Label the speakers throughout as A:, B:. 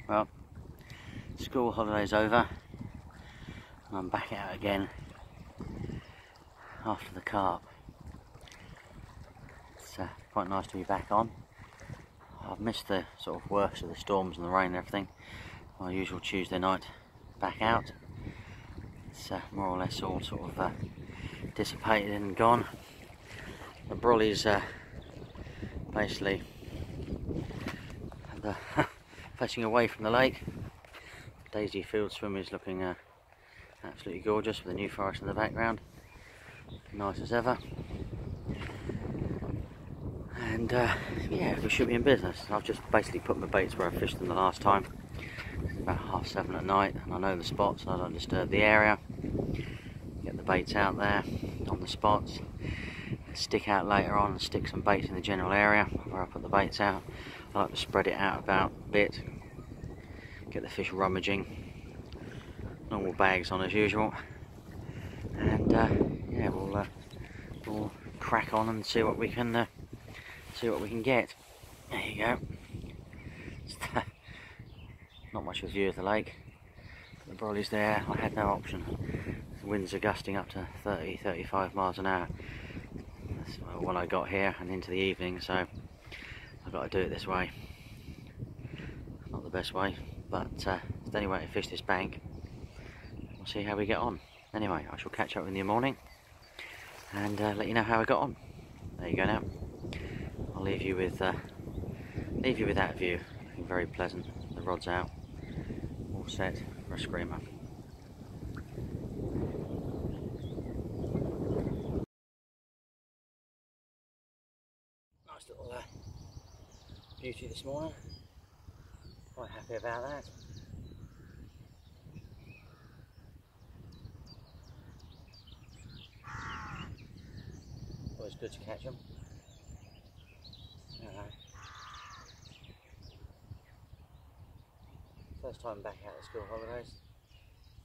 A: Well, school holiday's over and I'm back out again after the carp. It's quite nice to be back on. I've missed the sort of worst of the storms and the rain and everything. My usual Tuesday night back out. It's more or less all sort of dissipated and gone. The brolly's basically facing away from the lake. Daisy field swim is looking absolutely gorgeous with the New Forest in the background. Nice as ever. And yeah, we should be in business. I've just basically put my baits where I fished them the last time. It's about 7:30 at night and I know the spots and I don't disturb the area. Get the baits out there on the spots. Stick out later on and stick some baits in the general area where I put the baits out. I like to spread it out about a bit. Get the fish rummaging. Normal bags on as usual. And yeah, we'll crack on and see what we can get. There you go. Not much of a view of the lake. The brolly's there. I had no option. The winds are gusting up to 30-35 miles an hour. That's when I got here and into the evening, so I've got to do it this way. Not the best way, but it's the only way to fish this bank. We'll see how we get on. Anyway, I shall catch up in the morning and let you know how I got on. There you go now. I'll leave you with that view. Looking very pleasant. The rod's out, all set for a screamer. Nice little beauty this morning. Quite happy about that. Always good to catch them. First time back out of school holidays,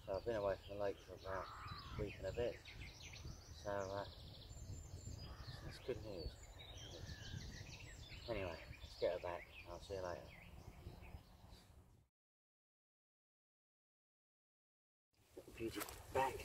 A: so I've been away from the lake for about a week and a bit, so that's good news. Anyway, let's get her back. I'll see you later. Beauty back.